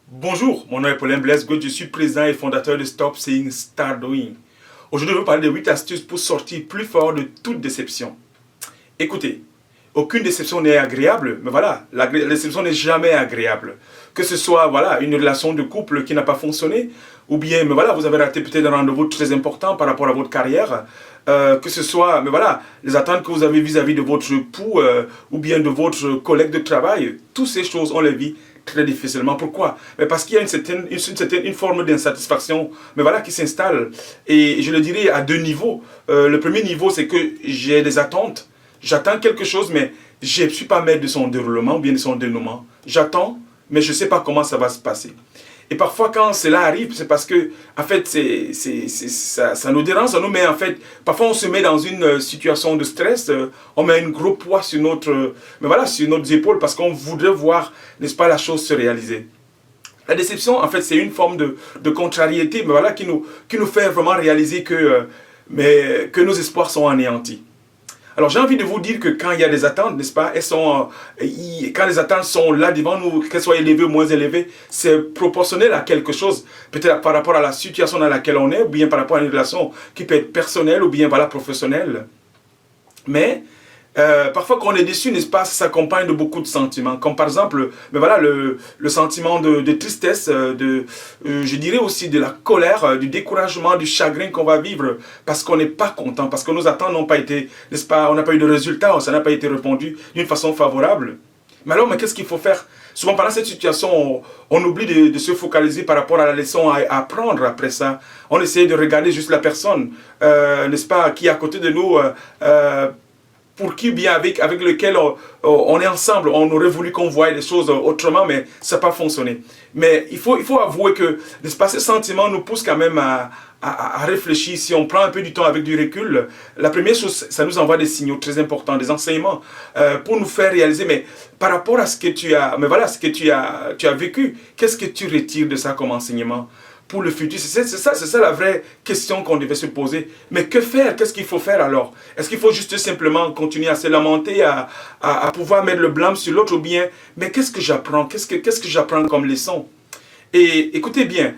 Bonjour, mon nom est Paulin Blaise Gaude, je suis président et fondateur de Stop Saying Start Doing. Aujourd'hui, je vais vous parler de 8 astuces pour sortir plus fort de toute déception. Écoutez, aucune déception n'est agréable, mais voilà, la déception n'est jamais agréable. Que ce soit voilà, une relation de couple qui n'a pas fonctionné, ou bien mais voilà, vous avez raté peut-être un rendez-vous très important par rapport à votre carrière, que ce soit mais voilà, les attentes que vous avez vis-à-vis de votre époux ou bien de votre collègue de travail, toutes ces choses, on les vit très difficilement. Pourquoi? Mais parce qu'il y a une forme d'insatisfaction mais voilà, qui s'installe. Et je le dirais à deux niveaux. Le premier niveau, c'est que j'ai des attentes. J'attends quelque chose, mais je ne suis pas maître de son déroulement ou bien de son dénouement. J'attends, mais je ne sais pas comment ça va se passer. Et parfois, quand cela arrive, c'est parce que, en fait, ça nous dérange, ça nous met, en fait, parfois on se met dans une situation de stress, on met un gros poids sur mais voilà, sur nos épaules parce qu'on voudrait voir, n'est-ce pas, la chose se réaliser. La déception, en fait, c'est une forme de contrariété, mais voilà, qui nous fait vraiment réaliser que nos espoirs sont anéantis. Alors j'ai envie de vous dire que quand il y a des attentes, n'est-ce pas, quand les attentes sont là devant nous, qu'elles soient élevées ou moins élevées, c'est proportionnel à quelque chose, peut-être par rapport à la situation dans laquelle on est, ou bien par rapport à une relation qui peut être personnelle ou bien voilà, professionnelle. Mais parfois quand on est déçu, n'est-ce pas, ça s'accompagne de beaucoup de sentiments, comme par exemple mais voilà, le sentiment de tristesse, je dirais aussi de la colère, du découragement, du chagrin qu'on va vivre parce qu'on n'est pas content, parce que nos attentes n'ont pas été, n'est-ce pas, on n'a pas eu de résultat, ça n'a pas été répondu d'une façon favorable. Mais alors, mais qu'est-ce qu'il faut faire? Souvent, pendant cette situation, on oublie de se focaliser par rapport à la leçon à apprendre après ça. On essaie de regarder juste la personne, n'est-ce pas, qui est à côté de nous, pour qui bien avec lequel on est ensemble. On aurait voulu qu'on voie les choses autrement, mais ça n'a pas fonctionné. Mais il faut avouer que, n'est-ce pas, ces sentiments nous poussent quand même à réfléchir. Si on prend un peu du temps avec du recul, la première chose, ça nous envoie des signaux très importants, des enseignements, pour nous faire réaliser, mais par rapport à ce que tu as, mais voilà, ce que tu as vécu, qu'est-ce que tu retires de ça comme enseignement pour le futur? C'est ça la vraie question qu'on devait se poser. Mais que faire? Qu'est-ce qu'il faut faire alors? Est-ce qu'il faut juste simplement continuer à se lamenter, à pouvoir mettre le blâme sur l'autre, ou bien, mais qu'est-ce que j'apprends? Qu'est-ce que j'apprends comme leçon? Et écoutez bien,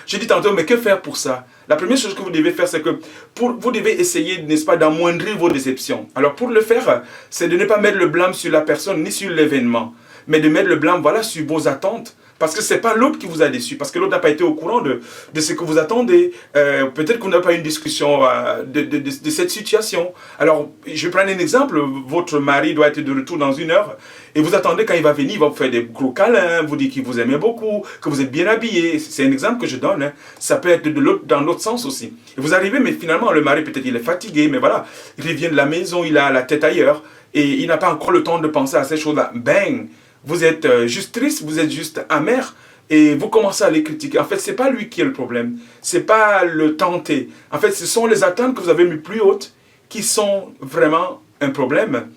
j'ai dit tantôt, mais que faire pour ça? La première chose que vous devez faire, c'est que vous devez essayer, n'est-ce pas, d'amoindrir vos déceptions. Alors pour le faire, c'est de ne pas mettre le blâme sur la personne ni sur l'événement, mais de mettre le blâme, voilà, sur vos attentes. Parce que ce n'est pas l'autre qui vous a déçu, parce que l'autre n'a pas été au courant de ce que vous attendez. Peut-être qu'on n'a pas eu une discussion de cette situation. Alors, je vais prendre un exemple. Votre mari doit être de retour dans 1 heure, et vous attendez quand il va venir, il va vous faire des gros câlins, vous dire qu'il vous aime beaucoup, que vous êtes bien habillé. C'est un exemple que je donne. Hein. Ça peut être dans l'autre sens aussi. Et vous arrivez, mais finalement, le mari, peut-être il est fatigué, mais voilà, il revient de la maison, il a la tête ailleurs, et il n'a pas encore le temps de penser à ces choses-là. Bang! Vous êtes juste triste, vous êtes juste amer, et vous commencez à les critiquer. En fait, ce n'est pas lui qui est le problème. Ce n'est pas le tenter. En fait, ce sont les attentes que vous avez mis plus hautes qui sont vraiment un problème.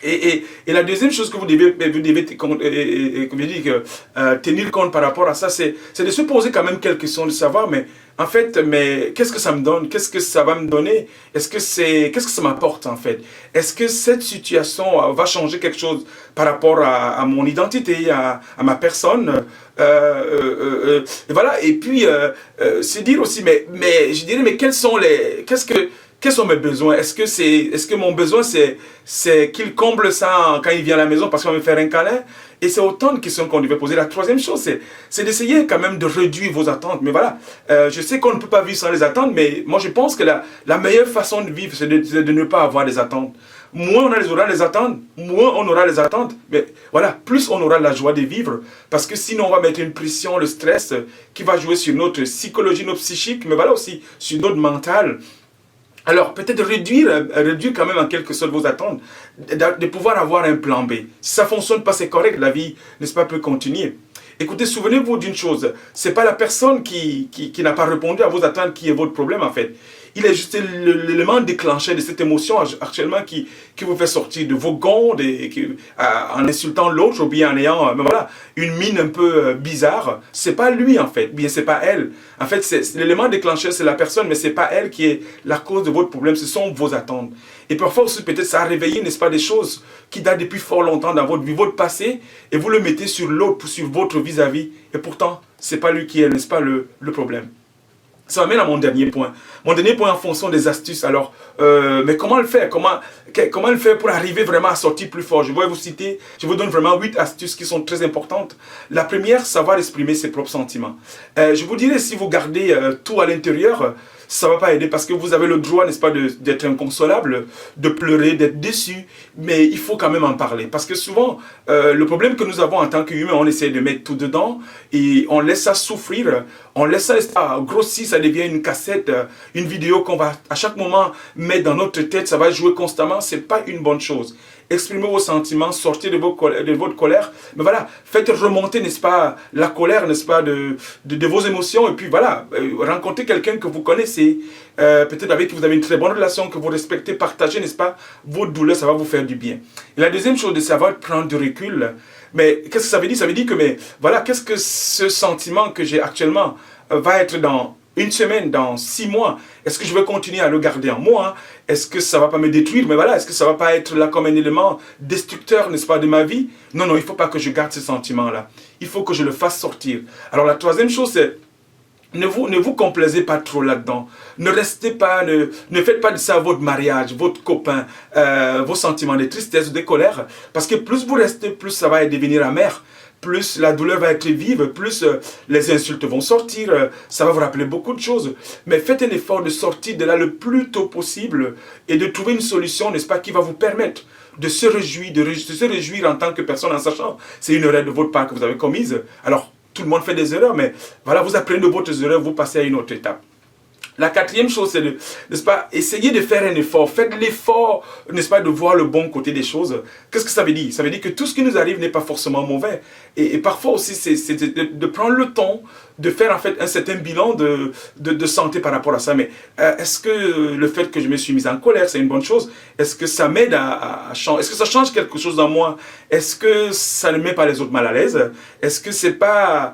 Et la deuxième chose que vous devez tenir compte par rapport à ça, c'est de se poser quand même quelques questions, de savoir, mais en fait, mais qu'est-ce que ça me donne? Qu'est-ce que ça va me donner? Qu'est-ce que ça m'apporte en fait? Est-ce que cette situation va changer quelque chose par rapport à mon identité, à ma personne? Et voilà, et puis, c'est dire aussi, mais je dirais, mais quels sont mes besoins? Est-ce que mon besoin, c'est qu'il comble ça quand il vient à la maison parce qu'on va me faire un câlin? Et c'est autant de questions qu'on devait poser. La troisième chose, c'est d'essayer quand même de réduire vos attentes. Mais voilà, je sais qu'on ne peut pas vivre sans les attentes, mais moi je pense que la meilleure façon de vivre, c'est de ne pas avoir des attentes. Moins on aura les attentes, moins on aura les attentes. Mais voilà, plus on aura la joie de vivre. Parce que sinon, on va mettre une pression, le stress qui va jouer sur notre psychologie, notre psychique, mais voilà aussi sur notre mental. Alors, peut-être réduire quand même en quelque sorte vos attentes, de pouvoir avoir un plan B. Si ça ne fonctionne pas, c'est correct, la vie, n'est-ce pas, peut continuer. Écoutez, souvenez-vous d'une chose, ce n'est pas la personne qui n'a pas répondu à vos attentes qui est votre problème en fait. Il est juste l'élément déclencheur de cette émotion actuellement qui vous fait sortir de vos gonds en insultant l'autre ou bien en ayant mais voilà, une mine un peu bizarre. C'est pas lui en fait, bien c'est pas elle. En fait, l'élément déclencheur c'est la personne, mais c'est pas elle qui est la cause de votre problème, ce sont vos attentes. Et parfois aussi peut-être ça a réveillé, n'est-ce pas, des choses qui datent depuis fort longtemps dans votre vie, votre passé, et vous le mettez sur l'autre, sur votre vis-à-vis, et pourtant c'est pas lui qui est, n'est-ce pas, le problème. Ça m'amène à mon dernier point. Mon dernier point en fonction des astuces. Alors, mais comment le faire? Comment le faire pour arriver vraiment à sortir plus fort? Je vais vous citer, je vous donne vraiment 8 astuces qui sont très importantes. La première, savoir exprimer ses propres sentiments. Je vous dirais, si vous gardez tout à l'intérieur, ça ne va pas aider parce que vous avez le droit, n'est-ce pas, d'être inconsolable, de pleurer, d'être déçu, mais il faut quand même en parler. Parce que souvent, le problème que nous avons en tant qu'humains, on essaie de mettre tout dedans et on laisse ça souffrir, on laisse ça grossir, ça devient une cassette, une vidéo qu'on va à chaque moment mettre dans notre tête, ça va jouer constamment, ce n'est pas une bonne chose. Exprimez vos sentiments, sortez de votre colère, mais voilà, faites remonter, n'est-ce pas, la colère, n'est-ce pas, de vos émotions, et puis voilà, rencontrez quelqu'un que vous connaissez, peut-être avec qui vous avez une très bonne relation, que vous respectez, partagez, n'est-ce pas, votre douleur, ça va vous faire du bien. Et la deuxième chose, de savoir prendre du recul, mais qu'est-ce que ça veut dire? Ça veut dire que, mais voilà, qu'est-ce que ce sentiment que j'ai actuellement va être dans une semaine, dans 6 mois, est-ce que je vais continuer à le garder en moi? Est-ce que ça ne va pas me détruire? Mais voilà, est-ce que ça ne va pas être là comme un élément destructeur, n'est-ce pas, de ma vie? Non, non, il ne faut pas que je garde ce sentiment-là. Il faut que je le fasse sortir. Alors la troisième chose, c'est ne vous complaisez pas trop là-dedans. Ne restez pas, ne faites pas de ça votre mariage, votre copain, vos sentiments de tristesse ou de colère. Parce que plus vous restez, plus ça va devenir amer. Plus la douleur va être vive, plus les insultes vont sortir, ça va vous rappeler beaucoup de choses. Mais faites un effort de sortir de là le plus tôt possible et de trouver une solution, n'est-ce pas, qui va vous permettre de se réjouir, se réjouir en tant que personne en sachant c'est une erreur de votre part que vous avez commise. Alors, tout le monde fait des erreurs, mais voilà, vous apprenez de votre erreur, vous passez à une autre étape. La quatrième chose, c'est de, n'est-ce pas, essayer de faire un effort. Faites l'effort, n'est-ce pas, de voir le bon côté des choses. Qu'est-ce que ça veut dire? Ça veut dire que tout ce qui nous arrive n'est pas forcément mauvais. Et parfois aussi, c'est de prendre le temps de faire en fait un certain bilan de santé par rapport à ça. Mais est-ce que le fait que je me suis mis en colère, c'est une bonne chose? Est-ce que ça m'aide à changer? Est-ce que ça change quelque chose dans moi? Est-ce que ça ne met pas les autres mal à l'aise? Est-ce que c'est pas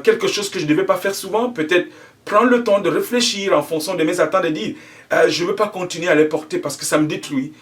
quelque chose que je ne devais pas faire souvent? Peut-être prendre le temps de réfléchir en fonction de mes attentes et dire je ne veux pas continuer à les porter parce que ça me détruit,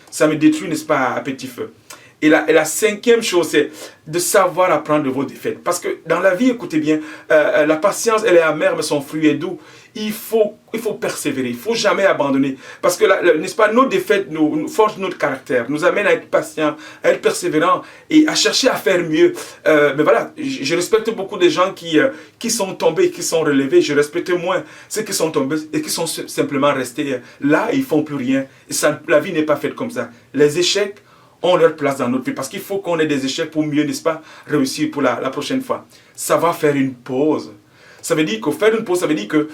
n'est-ce pas, à petit feu. Et la cinquième chose, c'est de savoir apprendre de vos défaites. Parce que dans la vie, écoutez bien, la patience, elle est amère, mais son fruit est doux. Il faut persévérer, il ne faut jamais abandonner. Parce que, n'est-ce pas, nos défaites nous forgent notre caractère, nous amènent à être patients, à être persévérants et à chercher à faire mieux. Mais voilà, je respecte beaucoup de gens qui sont tombés, qui sont relevés. Je respecte moins ceux qui sont tombés et qui sont simplement restés là et ils ne font plus rien. Et ça, la vie n'est pas faite comme ça. Les échecs ont leur place dans notre vie. Parce qu'il faut qu'on ait des échecs pour mieux, n'est-ce pas, réussir pour la prochaine fois. Ça va faire une pause. Ça veut dire que faire une pause, ça veut dire que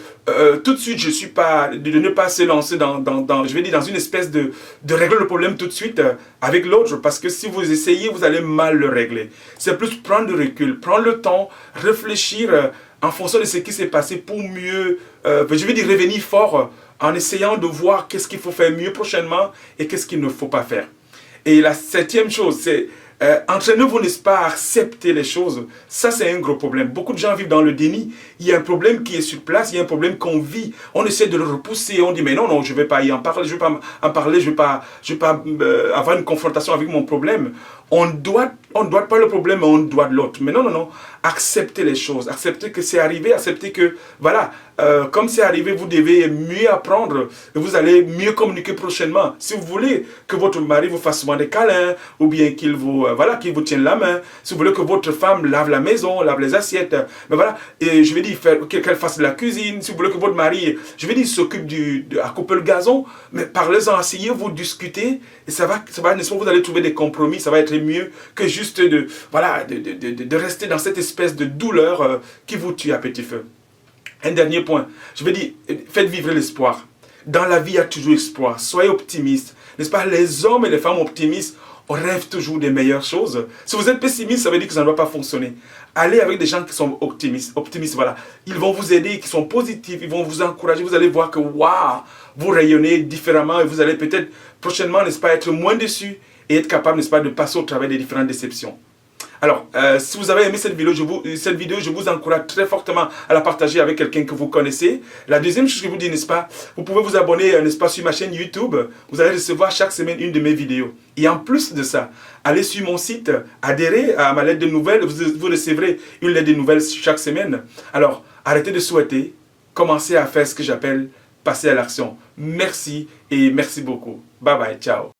tout de suite, je ne suis pas, de ne pas se lancer je vais dire, dans une espèce de régler le problème tout de suite avec l'autre. Parce que si vous essayez, vous allez mal le régler. C'est plus prendre du recul, prendre le temps, réfléchir en fonction de ce qui s'est passé pour mieux, je vais dire, revenir fort en essayant de voir qu'est-ce qu'il faut faire mieux prochainement et qu'est-ce qu'il ne faut pas faire. Et la septième chose, c'est entraînez-vous, n'est-ce pas, à accepter les choses. Ça, c'est un gros problème. Beaucoup de gens vivent dans le déni. Il y a un problème qui est sur place, il y a un problème qu'on vit. On essaie de le repousser, on dit, mais non, non, je ne vais pas y en parler, je ne vais pas en parler, je ne vais pas avoir une confrontation avec mon problème. On ne doit pas le problème, mais on doit l'autre. Mais non, non, non. Acceptez les choses. Acceptez que c'est arrivé. Acceptez que, voilà, comme c'est arrivé, vous devez mieux apprendre. Et vous allez mieux communiquer prochainement. Si vous voulez que votre mari vous fasse souvent des câlins, ou bien qu'il vous, qu'il vous tienne la main. Si vous voulez que votre femme lave la maison, lave les assiettes. Mais voilà, et je vais dire, qu'elle fasse de la cuisine. Si vous voulez que votre mari, je vais dire, s'occupe à couper le gazon. Mais parlez-en, asseyez-vous, discutez. Et ça va, n'est-ce pas, vous allez trouver des compromis. Ça va être mieux que juste de rester dans cette espèce de douleur qui vous tue à petit feu. Un dernier point, je vais dire, faites vivre l'espoir. Dans la vie, il y a toujours espoir. Soyez optimistes. N'est-ce pas? Les hommes et les femmes optimistes On rêve toujours des meilleures choses. Si vous êtes pessimiste, ça veut dire que ça ne va pas fonctionner. Allez avec des gens qui sont optimistes, voilà. Ils vont vous aider, qui sont positifs, ils vont vous encourager. Vous allez voir que, waouh, vous rayonnez différemment et vous allez peut-être prochainement, n'est-ce pas, être moins déçu et être capable, n'est-ce pas, de passer au travers des différentes déceptions. Alors, si vous avez aimé cette vidéo, je vous encourage très fortement à la partager avec quelqu'un que vous connaissez. La deuxième chose que je vous dis, n'est-ce pas, vous pouvez vous abonner, n'est-ce pas, sur ma chaîne YouTube. Vous allez recevoir chaque semaine une de mes vidéos. Et en plus de ça, allez sur mon site, adhérez à ma lettre de nouvelles. Vous recevrez une lettre de nouvelles chaque semaine. Alors, arrêtez de souhaiter, commencez à faire ce que j'appelle passer à l'action. Merci et merci beaucoup. Bye bye, ciao.